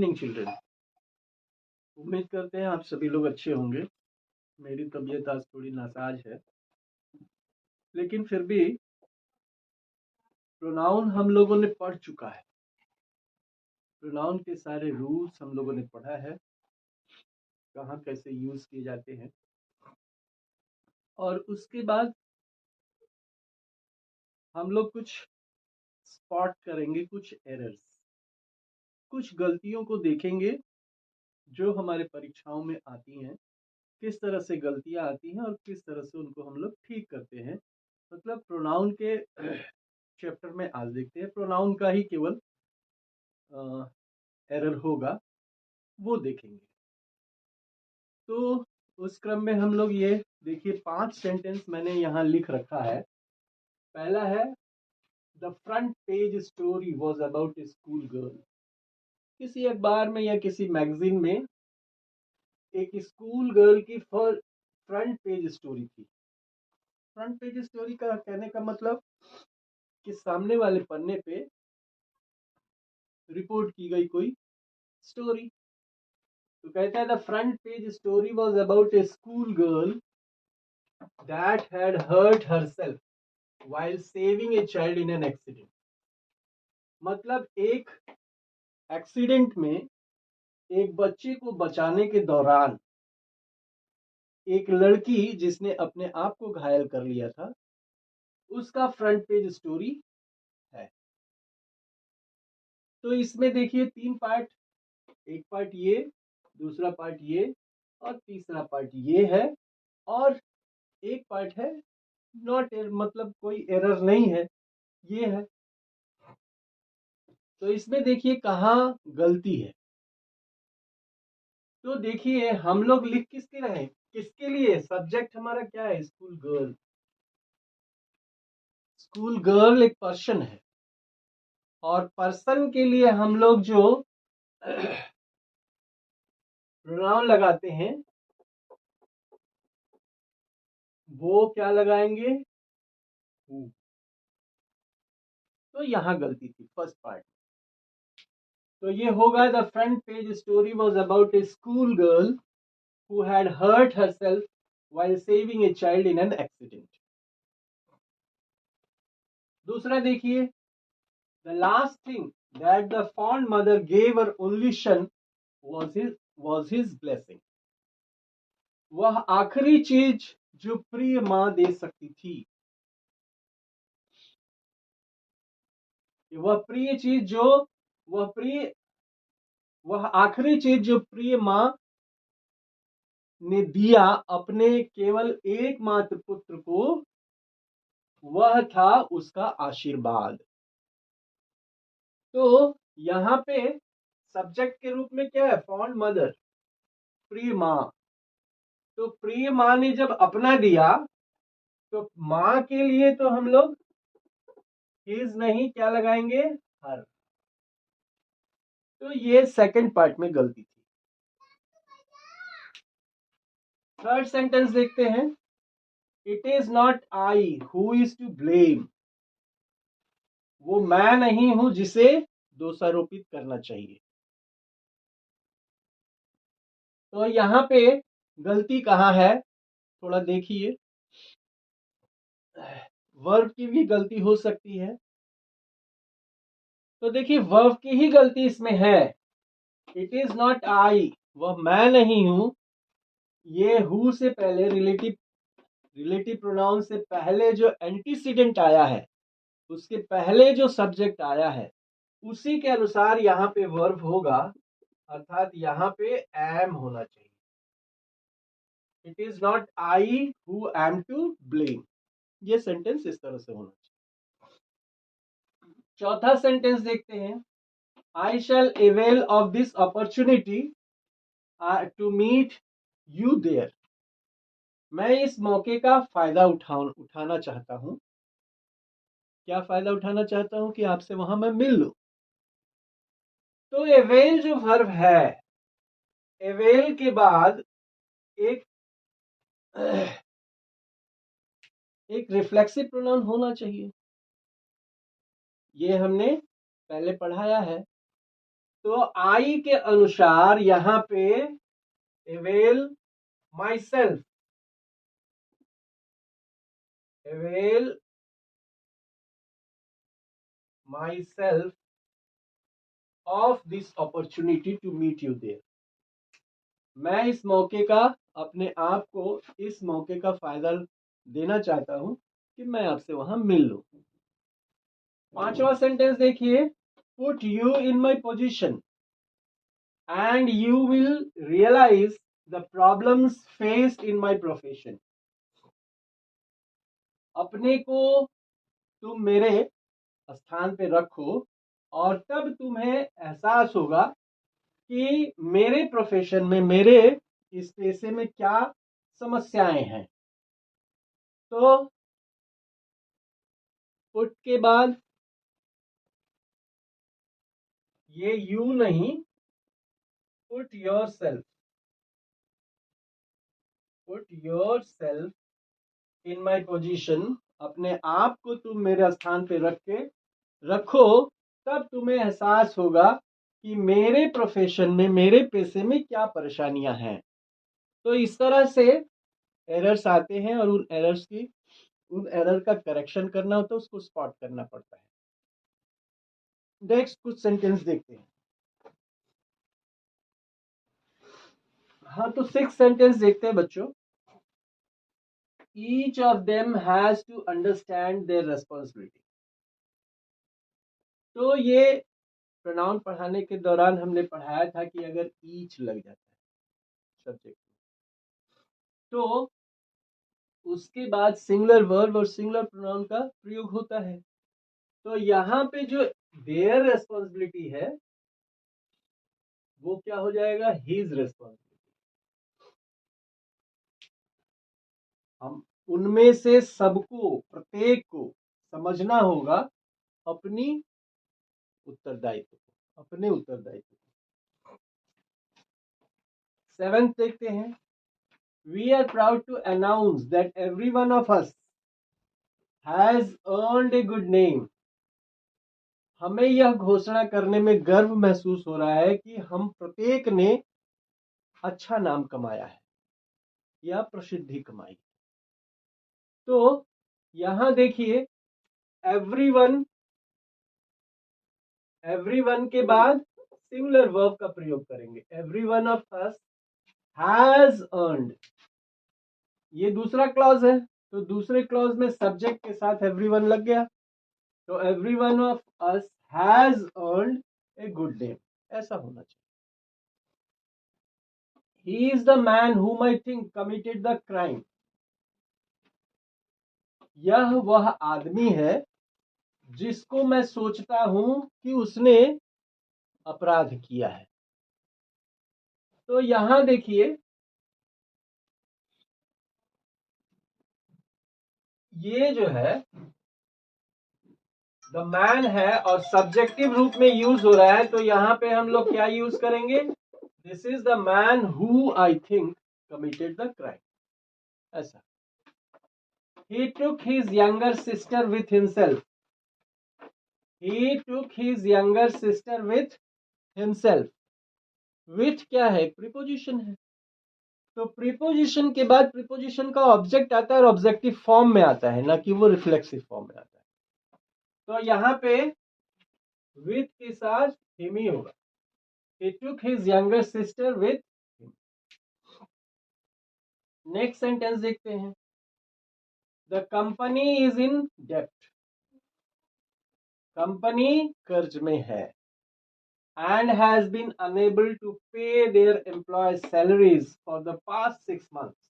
Evening children. उम्मीद करते हैं आप सभी लोग अच्छे होंगे। मेरी तबीयत आज थोड़ी नासाज है, लेकिन फिर भी प्रोनाउन हम लोगों ने पढ़ चुका है। प्रोनाउन के सारे रूल्स हम लोगों ने पढ़ा है, कहाँ कैसे यूज किए जाते हैं। और उसके बाद हम लोग कुछ स्पॉट करेंगे, कुछ एरर्स, कुछ गलतियों को देखेंगे जो हमारे परीक्षाओं में आती हैं। किस तरह से गलतियां आती हैं और किस तरह से उनको हम लोग ठीक करते हैं। मतलब प्रोनाउन के चैप्टर में आज देखते हैं, प्रोनाउन का ही केवल एरर होगा, वो देखेंगे। तो उस क्रम में हम लोग ये देखिए 5 सेंटेंस मैंने यहाँ लिख रखा है। पहला है, the front page story was about a school girl. किसी अखबार में या किसी मैगजीन में एक स्कूल गर्ल की फ्रंट पेज स्टोरी थी। फ्रंट पेज स्टोरी का कहने का मतलब कि सामने वाले पन्ने पे रिपोर्ट की गई कोई स्टोरी। तो कहता है, the front page story was about a school girl that had hurt herself while saving a child in an accident. मतलब एक एक्सीडेंट में एक बच्चे को बचाने के दौरान एक लड़की जिसने अपने आप को घायल कर लिया था, उसका फ्रंट पेज स्टोरी है। तो इसमें देखिए 3 पार्ट, एक पार्ट ये, दूसरा पार्ट ये और तीसरा पार्ट ये है। और एक पार्ट है नॉट एरर, मतलब कोई एरर नहीं है, ये है। तो इसमें देखिए कहाँ गलती है। तो देखिए हम लोग लिख किसके रहे, किसके लिए, सब्जेक्ट हमारा क्या है, स्कूल गर्ल। स्कूल गर्ल एक पर्सन है, और पर्सन के लिए हम लोग जो प्रोनाउन लगाते हैं वो क्या लगाएंगे, हु। तो यहाँ गलती थी फर्स्ट पार्ट। तो ये होगा, the front page story was about a school girl who had hurt herself while saving a child in an accident. दूसरा देखिए, the last thing that the fond mother gave her only son was his blessing. वह आखिरी चीज जो प्रिय मां दे सकती थी, वह आखिरी चीज जो प्रिय मां ने दिया अपने केवल एकमात्र पुत्र को, वह था उसका आशीर्वाद। तो यहाँ पे सब्जेक्ट के रूप में क्या है, फॉन्ड मदर, प्रिय मां। तो प्रिय मां ने जब अपना दिया, तो मां के लिए तो हम लोग हिज नहीं, क्या लगाएंगे, हर। तो ये सेकंड पार्ट में गलती थी। थर्ड सेंटेंस देखते हैं, it is not I who is to blame. वो मैं नहीं हूं जिसे दोषारोपित करना चाहिए। तो यहाँ पे गलती कहाँ है, थोड़ा देखिए। वर्ब की भी गलती हो सकती है। तो देखिए वर्ब की ही गलती इसमें है। इट इज नॉट आई, वह मैं नहीं हूं। ये हु से पहले रिलेटिव प्रोनाउन से पहले जो एंटीसीडेंट आया है, उसके पहले जो सब्जेक्ट आया है, उसी के अनुसार यहाँ पे वर्ब होगा। अर्थात यहाँ पे एम होना चाहिए। It is not I who am to blame. ये सेंटेंस इस तरह से होना चाहिए। चौथा सेंटेंस देखते हैं, I shall avail of this opportunity to meet you there. मैं इस मौके का फायदा उठाना चाहता हूं। क्या फायदा उठाना चाहता हूं, कि आपसे वहां मैं मिल लूं। तो अवेल जो वर्ब है, अवेल के बाद एक रिफ्लेक्सिव प्रोनाउन होना चाहिए। ये हमने पहले पढ़ाया है। तो आई के अनुसार यहां पे avail my self, avail my self of this opportunity to meet you there. मैं इस मौके का, अपने आप को इस मौके का फायदा देना चाहता हूं कि मैं आपसे वहां मिल लूं। पांचवा सेंटेंस देखिए, put you in my position and you will realize the problems faced in my profession। अपने को तुम मेरे स्थान पे रखो और तब तुम्हें एहसास होगा कि मेरे प्रोफेशन में, मेरे इस पेशे में क्या समस्याएं हैं। तो पुट के बाद ये यू नहीं, put your self, put your self in my position. अपने आप को तुम मेरे स्थान पे रखो, तब तुम्हें एहसास होगा कि मेरे प्रोफेशन में, मेरे पेशे में क्या परेशानियां हैं। तो इस तरह से एरर्स आते हैं और उन एरर का करेक्शन करना होता है, उसको स्पॉट करना पड़ता है। नेक्स्ट कुछ सेंटेंस देखते हैं। हाँ, तो 6 सेंटेंस देखते हैं बच्चों। Each of them has to understand their responsibility. तो ये प्रोनाउन पढ़ाने के दौरान हमने पढ़ाया था कि अगर ईच लग जाता है सब्जेक्ट तो उसके बाद सिंगुलर वर्ब और सिंगुलर प्रोनाउन का प्रयोग होता है। तो यहाँ पे जो देयर रेस्पॉन्सिबिलिटी है वो क्या हो जाएगा, हिज रेस्पॉन्सिबिलिटी। हम उनमें से सबको, प्रत्येक को समझना होगा अपनी उत्तरदायित्व को, अपने उत्तरदायित्व को। 7th देखते हैं। We are proud to announce that every one of us has earned a good name। हमें यह घोषणा करने में गर्व महसूस हो रहा है कि हम प्रत्येक ने अच्छा नाम कमाया है या प्रसिद्धि कमाई। तो यहां देखिए, एवरीवन, एवरीवन के बाद सिंगुलर वर्ब का प्रयोग करेंगे। Everyone of us has earned, ये दूसरा क्लॉज है, तो दूसरे क्लॉज में सब्जेक्ट के साथ एवरीवन लग गया। तो everyone of us has earned a good name, ऐसा होना चाहिए। He is the man whom I think committed the crime। यह वह आदमी है जिसको मैं सोचता हूं कि उसने अपराध किया है। तो यहां देखिए, ये जो है द मैन है और सब्जेक्टिव रूप में यूज हो रहा है, तो यहां पे हम लोग क्या यूज करेंगे, this is the man who I think committed the crime, ऐसा। He took his younger sister with himself। He took his younger sister with himself। With क्या है, प्रीपोजिशन है। तो प्रीपोजिशन के बाद प्रीपोजिशन का ऑब्जेक्ट आता है और ऑब्जेक्टिव फॉर्म में आता है, ना कि वो रिफ्लेक्सिव फॉर्म में आता है। तो यहाँ पे विथ के साथ हिम ही होगा। He took his younger sister with him। Next sentence देखते हैं। द कंपनी इज इन डेप्ट। कंपनी कर्ज में है। And has been unable to pay their employees' salaries for the past 6 months।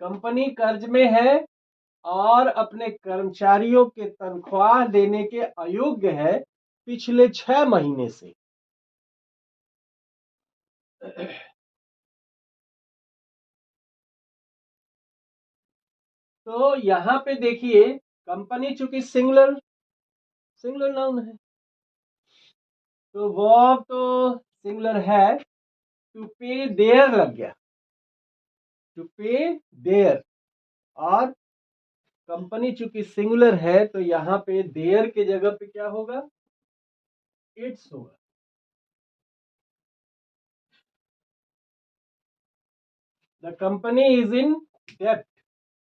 Company कर्ज में है और अपने कर्मचारियों के तनख्वाह देने के अयोग्य है पिछले 6 महीने से। तो यहां पे देखिए, कंपनी चूंकि सिंगुलर नाउन है, तो वर्ब तो सिंगुलर है, टू पे देयर लग गया, टू पे देयर। और कंपनी चूंकि सिंगुलर है तो यहां पे देयर के जगह पे क्या होगा, इट्स होगा। द कंपनी इज इन डेब्ट,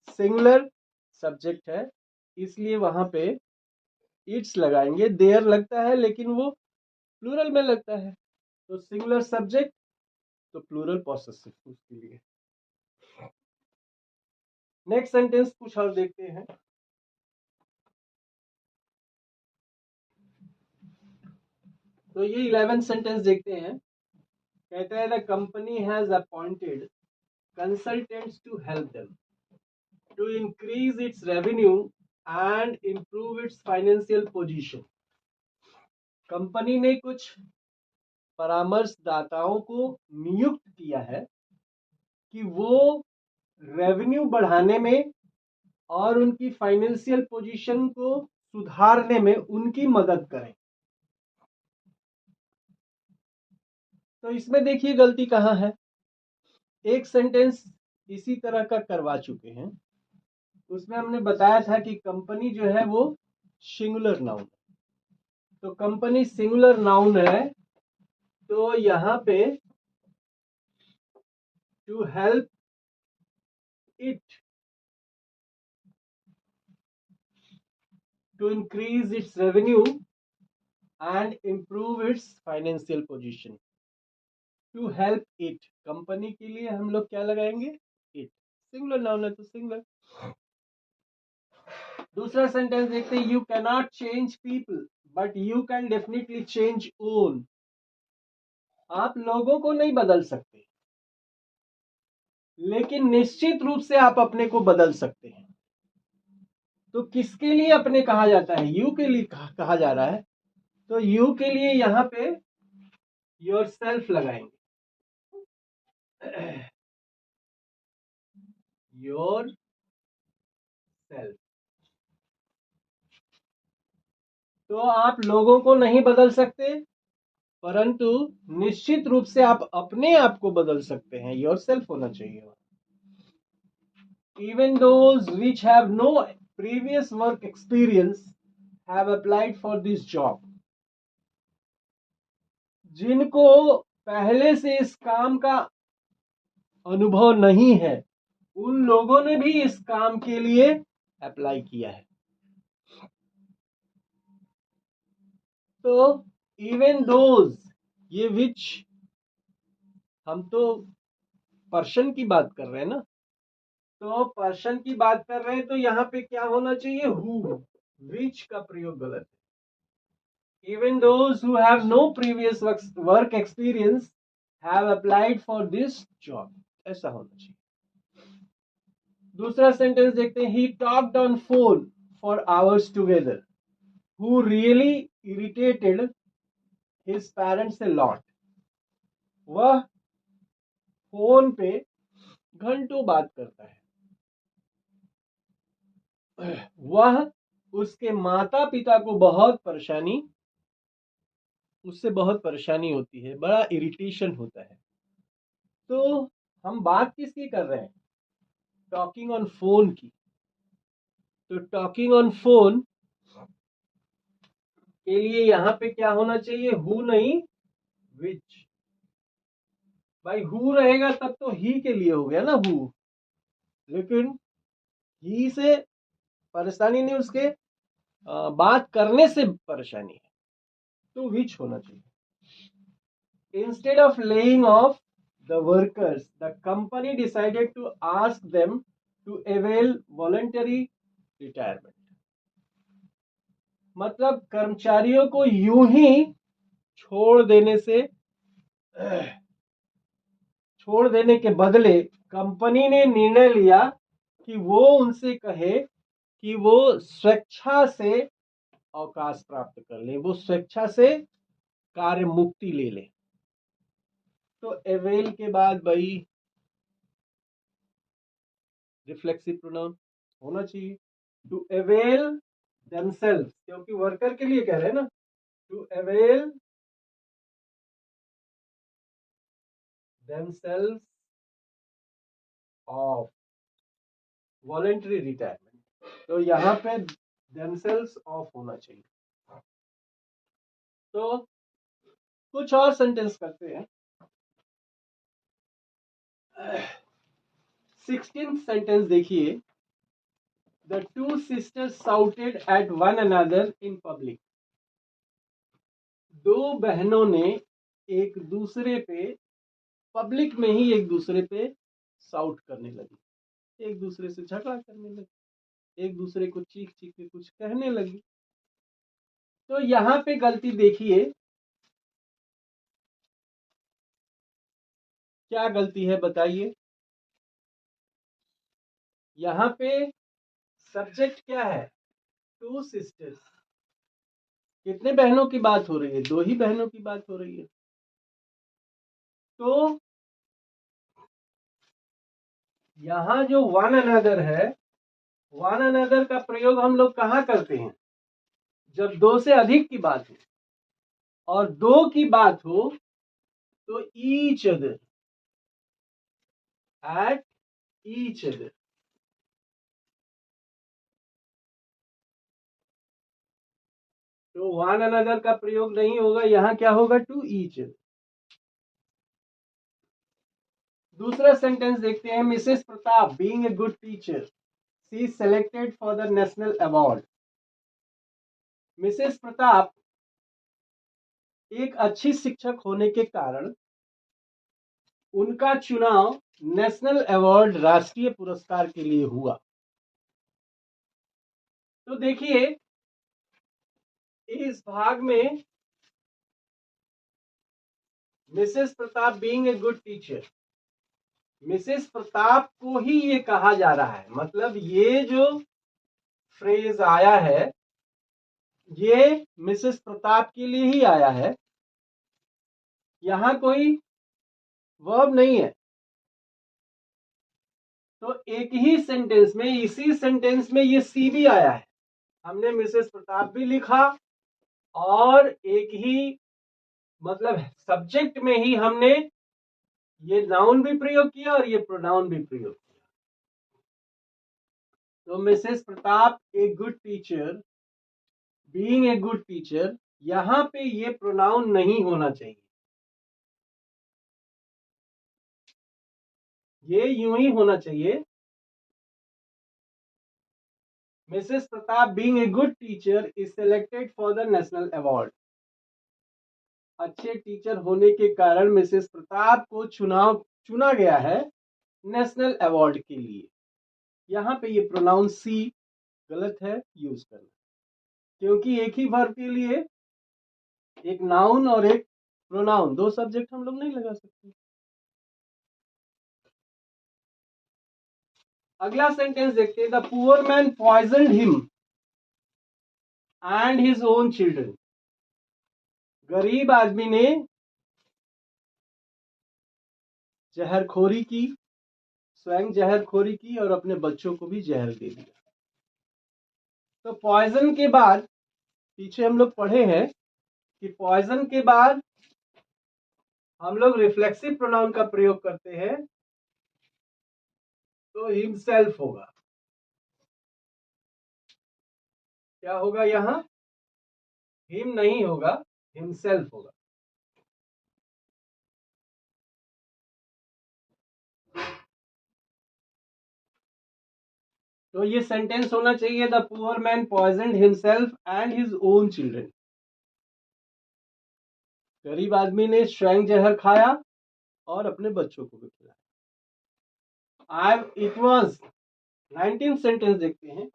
सिंगुलर सब्जेक्ट है इसलिए वहां पे इट्स लगाएंगे। देयर लगता है लेकिन वो प्लूरल में लगता है, तो सिंगुलर सब्जेक्ट तो प्लूरल पॉसेसिव उसके लिए। नेक्स्ट सेंटेंस कुछ और देखते हैं। तो ये 11 सेंटेंस देखते हैं। कहता है the company has appointed consultants to help them to increase its revenue and improve its financial position. Company ने कुछ परामर्शदाताओं को नियुक्त किया है कि वो रेवेन्यू बढ़ाने में और उनकी फाइनेंशियल पोजीशन को सुधारने में उनकी मदद करें। तो इसमें देखिए गलती कहाँ है। एक सेंटेंस इसी तरह का करवा चुके हैं, उसमें हमने बताया था कि कंपनी जो है वो सिंगुलर नाउन है। तो कंपनी सिंगुलर नाउन है, तो यहाँ पे to help it to increase its revenue and improve its financial position. To help it, company के लिए हम लोग क्या लगाएंगे, इट। सिंगुलर नाउन है तो सिंगुलर। दूसरा सेंटेंस देखते हैं। You cannot change people but you can definitely change own. आप लोगों को नहीं बदल सकते लेकिन निश्चित रूप से आप अपने को बदल सकते हैं। तो किसके लिए अपने कहा जाता है, यू के लिए कहा जा रहा है, तो यू के लिए यहां पे योर सेल्फ लगाएंगे। Your self. तो आप लोगों को नहीं बदल सकते परंतु निश्चित रूप से आप अपने आप को बदल सकते हैं, योर सेल्फ होना चाहिए। Even those which have no previous work experience have applied for this job. जिनको पहले से इस काम का अनुभव नहीं है उन लोगों ने भी इस काम के लिए अप्लाई किया है। तो इवन दोज, ये विच, हम तो पर्सन की बात कर रहे हैं ना, तो पर्सन की बात कर रहे हैं तो यहाँ पे क्या होना चाहिए, हु। विच का प्रयोग गलत है। Even those who have no previous work experience have applied for this job, ऐसा होना चाहिए। दूसरा सेंटेंस देखते हैं। He talked on phone for hours together who really irritated his parents a lot. वह फोन पे घंटों बात करता है। वह उसके माता पिता को उससे बहुत परेशानी होती है, बड़ा इरिटेशन होता है। तो हम बात किसकी कर रहे हैं, टॉकिंग ऑन फोन की। तो टॉकिंग ऑन फोन के लिए यहाँ पे क्या होना चाहिए, हु नहीं विच। भाई हु रहेगा तब तो ही के लिए हो गया ना हु, लेकिन ही से परेशानी नहीं, उसके बात करने से परेशानी है, तो विच होना चाहिए। Instead of laying of the workers, the company decided to ask them to avail voluntary retirement। मतलब कर्मचारियों को यूं ही छोड़ देने से छोड़ देने के बदले कंपनी ने निर्णय लिया कि वो उनसे कहे कि वो स्वेच्छा से अवकाश प्राप्त कर ले, वो स्वेच्छा से कार्य मुक्ति ले ले। तो अवेल के बाद भाई रिफ्लेक्सिव प्रोनाउन होना चाहिए, टू अवेल themselves, क्योंकि वर्कर के लिए कह रहे हैं ना, to avail themselves of voluntary retirement. तो यहाँ पे themselves ऑफ होना चाहिए। तो कुछ और सेंटेंस करते हैं। 16th सेंटेंस देखिए, the two sisters shouted at one another in public. दो बहनों ने एक दूसरे पे, पब्लिक में ही एक दूसरे पे साउट करने लगी, एक दूसरे से झगड़ा करने लगी, एक दूसरे को चीख चीख के कुछ कहने लगी। तो यहाँ पे गलती देखिए, क्या गलती है बताइए। यहाँ पे सब्जेक्ट क्या है, टू सिस्टर्स। कितने बहनों की बात हो रही है, दो ही बहनों की बात हो रही है। तो यहाँ जो वन अनदर है, वन अनदर का प्रयोग हम लोग कहाँ करते हैं, जब दो से अधिक की बात हो और दो की बात हो तो each other, at each other. तो वन अनदर का प्रयोग नहीं होगा, यहाँ क्या होगा, टू ईच अदर। दूसरा सेंटेंस देखते हैं, Mrs Pratap being a good teacher she selected for the national award. Mrs Pratap एक अच्छी शिक्षक होने के कारण उनका चुनाव नेशनल अवार्ड, राष्ट्रीय पुरस्कार के लिए हुआ। तो देखिए इस भाग में Mrs Pratap being a good teacher, Mrs Pratap को ही ये कहा जा रहा है, मतलब ये जो फ्रेज आया है ये मिसेस प्रताप के लिए ही आया है, यहां कोई वर्ब नहीं है। तो एक ही सेंटेंस में, इसी सेंटेंस में ये सी भी आया है, हमने मिसेस प्रताप भी लिखा और एक ही मतलब सब्जेक्ट में ही हमने ये नाउन भी प्रयोग किया और ये प्रोनाउन भी प्रयोग किया। तो Mrs Pratap a good teacher, being a good teacher, यहां पे ये प्रोनाउन नहीं होना चाहिए, ये यूं ही होना चाहिए, Mrs Pratap being a good teacher is selected for the national award. अच्छे टीचर होने के कारण मिसेस प्रताप को चुना गया है नेशनल अवार्ड के लिए। यहाँ पे ये प्रोनाउन सी गलत है यूज करना, क्योंकि एक ही वर्ब के लिए एक नाउन और एक प्रोनाउन, दो सब्जेक्ट हम लोग नहीं लगा सकते। अगला सेंटेंस देखते हैं, the poor man poisoned him and his own children. गरीब आदमी ने जहरखोरी की, स्वयं जहरखोरी की और अपने बच्चों को भी जहर दे दिया। तो पॉइजन के बाद, पीछे हम लोग पढ़े हैं कि पॉइजन के बाद हम लोग रिफ्लेक्सिव प्रोनाउन का प्रयोग करते हैं, तो हिमसेल्फ होगा। क्या होगा यहां, हिम नहीं होगा, हिमसेल्फ होगा। तो ये सेंटेंस होना चाहिए, the poor man poisoned himself and his own children. गरीब आदमी ने स्वयं जहर खाया और अपने बच्चों को भी खिलाया। इट वॉज 19th सेंटेंस देखते हैं,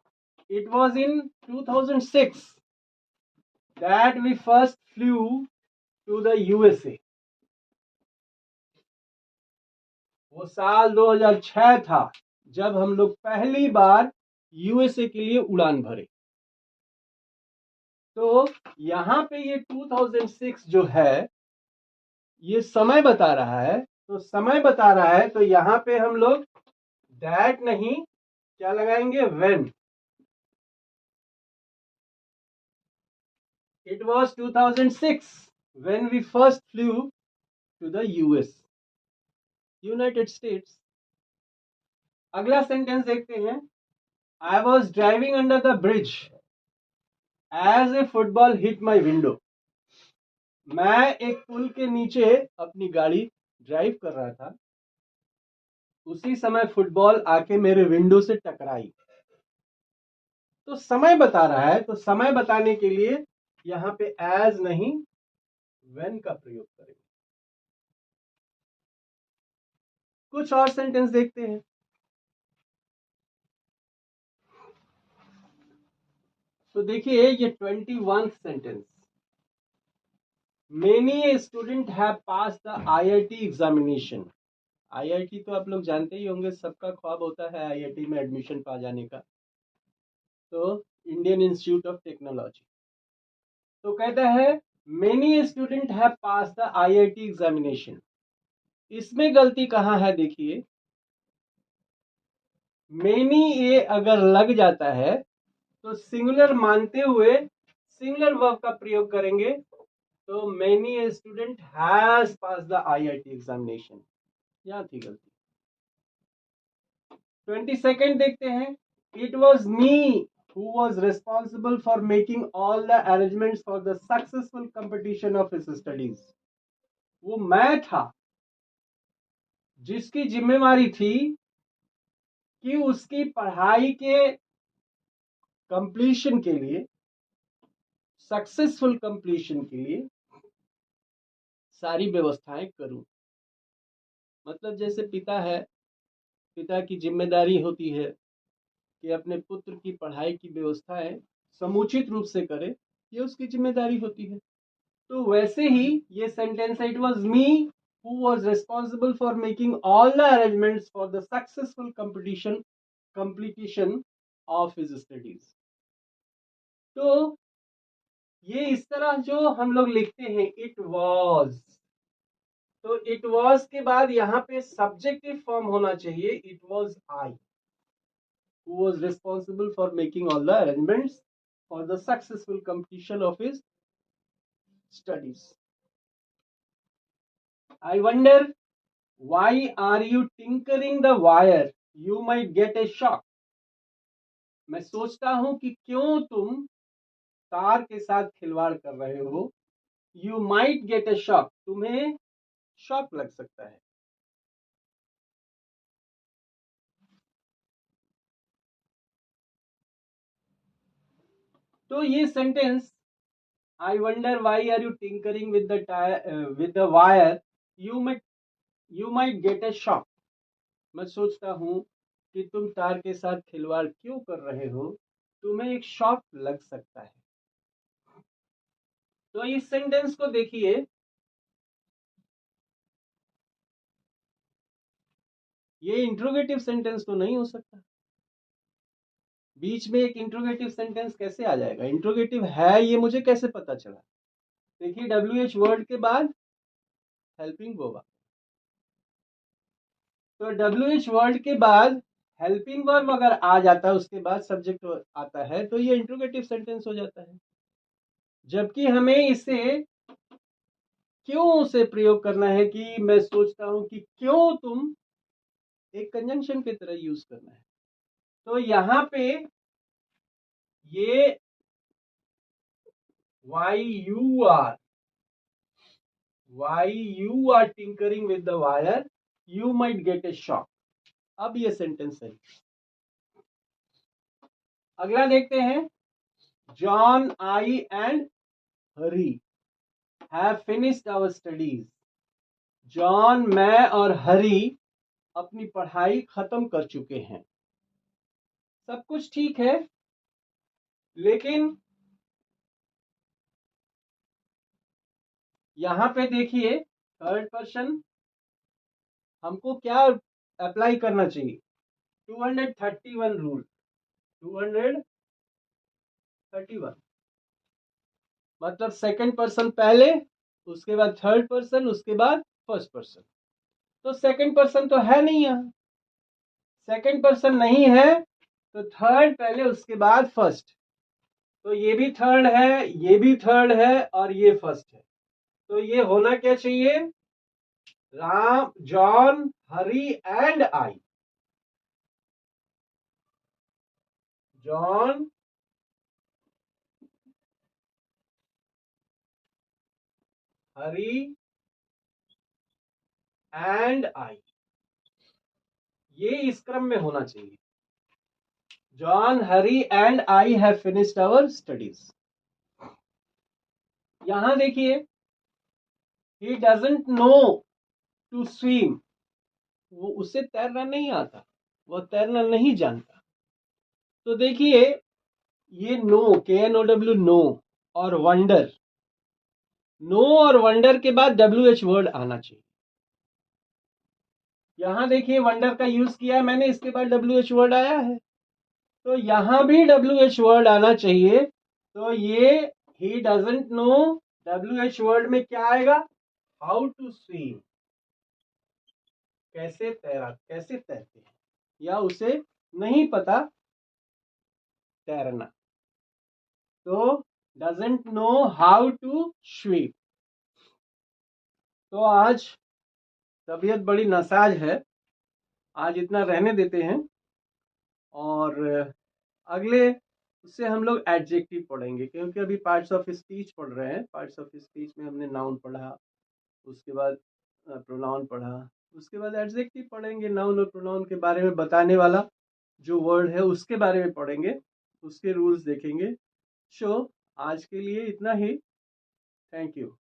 it was in 2006 that we first flew to the USA। वो साल 2006 था जब हम लोग पहली बार यूएसए के लिए उड़ान भरे। तो यहाँ पे ये 2006 जो है ये समय बता रहा है, तो समय बता रहा है तो यहाँ पे हम लोग दैट नहीं, क्या लगाएंगे, when. It was 2006 when we first flew to the US, United States. अगला सेंटेंस देखते हैं, I was driving under the bridge as a football hit my window. मैं एक पुल के नीचे अपनी गाड़ी ड्राइव कर रहा था, उसी समय फुटबॉल आके मेरे विंडो से टकराई। तो समय बता रहा है, तो समय बताने के लिए यहां पे एज नहीं व्हेन का प्रयोग करेंगे। कुछ और सेंटेंस देखते हैं। तो देखिए ये 21 sentence, many student have pass the IIT examination. IIT तो आप लोग जानते ही होंगे, सबका ख्वाब होता है आईआईटी में एडमिशन पा जाने का। तो इंडियन इंस्टीट्यूट ऑफ टेक्नोलॉजी। तो कहता है many student have pass the IIT examination. इसमें गलती कहाँ है देखिए, मेनी ये अगर लग जाता है तो सिंगुलर मानते हुए सिंगुलर वर्ब का प्रयोग करेंगे। तो many student has pass the IIT examination, यहां थी गलती। 22nd देखते हैं, it was me who was responsible for making all the arrangements for the successful competition of his studies। वो मैं था जिसकी जिम्मेवारी थी कि उसकी पढ़ाई के कंप्लीशन के लिए, सक्सेसफुल कंप्लीशन के लिए सारी व्यवस्थाएं करूं। मतलब जैसे पिता है, पिता की जिम्मेदारी होती है कि अपने पुत्र की पढ़ाई की व्यवस्थाएं समुचित रूप से करे, ये उसकी जिम्मेदारी होती है। तो वैसे ही ये सेंटेंस है, it was me who was responsible for making all the arrangements for the successful completion of his studies. तो ये इस तरह जो हम लोग लिखते हैं इट वाज, तो इट वाज के बाद यहाँ पे सब्जेक्टिव फॉर्म होना चाहिए, it was I who was responsible for making all the arrangements for the successful completion of his studies। I wonder why are you tinkering the wire, you might get a shock। मैं सोचता हूं कि क्यों तुम तार के साथ खिलवाड़ कर रहे हो, you might get a shock, तुम्हें शॉक लग सकता है। तो ये sentence I wonder why are you tinkering with the wire, you might get a shock। मैं सोचता हूं कि तुम तार के साथ खिलवाड़ क्यों कर रहे हो, तुम्हें एक शॉक लग सकता है। तो इस सेंटेंस को देखिए, ये इंट्रोगेटिव सेंटेंस तो नहीं हो सकता। बीच में एक इंट्रोगेटिव सेंटेंस कैसे आ जाएगा, इंट्रोगेटिव है ये मुझे कैसे पता चला। देखिए WH वर्ड के बाद हेल्पिंग वर्ब, तो WH वर्ड के बाद हेल्पिंग वर्ब अगर आ जाता है उसके बाद सब्जेक्ट आता है तो ये इंट्रोगेटिव सेंटेंस हो जाता है। जबकि हमें इसे क्यों से प्रयोग करना है कि मैं सोचता हूं कि क्यों तुम, एक कंजंक्शन की तरह यूज करना है। तो यहां पे ये why you are tinkering with the wire, you might get a shock। अब ये सेंटेंस है। अगला देखते हैं, John I and Hari have finished our studies. John, मैं और हरी अपनी पढ़ाई खत्म कर चुके हैं। सब कुछ ठीक है, लेकिन यहां पे देखिए थर्ड पर्सन हमको क्या अप्लाई करना चाहिए, 231 रूल, 231 मतलब सेकंड पर्सन पहले, उसके बाद थर्ड पर्सन, उसके बाद फर्स्ट पर्सन। तो सेकंड पर्सन तो है नहीं, यहां सेकंड पर्सन नहीं है तो थर्ड पहले उसके बाद फर्स्ट। तो ये भी थर्ड है, ये भी थर्ड है और ये फर्स्ट है। तो ये होना क्या चाहिए, Ram, John, Hari and I. John, Hari and I. ये इस क्रम में होना चाहिए। John, Hari and I have finished our studies. यहां देखिए, he doesn't know to swim, वो उसे तैरना नहीं आता, वो तैरना नहीं जानता। तो देखिए, ये नो, KNOW, नो, और वंडर, नो और वंडर के बाद WH वर्ड आना चाहिए। यहां देखिए, वंडर का यूज किया है मैंने, इसके बाद WH वर्ड आया है, तो यहां भी WH वर्ड आना चाहिए। तो ये ही डजंट नो, WH वर्ड में क्या आएगा? हाउ टू स्विम, कैसे तैरते हैं, या उसे नहीं पता तैरना, तो doesn't know how to swim. तो आज तबीयत बड़ी नासाज है, आज इतना रहने देते हैं, और अगले उससे हम लोग एडजेक्टिव पढ़ेंगे, क्योंकि अभी पार्ट्स ऑफ स्पीच पढ़ रहे हैं। पार्ट्स ऑफ स्पीच में हमने नाउन पढ़ा, उसके बाद प्रोनाउन पढ़ा, उसके बाद एडजेक्टिव पढ़ेंगे। नाउन और प्रोनाउन के बारे में बताने वाला जो वर्ड है उसके बारे में पढ़ेंगे, उसके रूल्स देखेंगे। सो आज के लिए इतना ही। Thank you.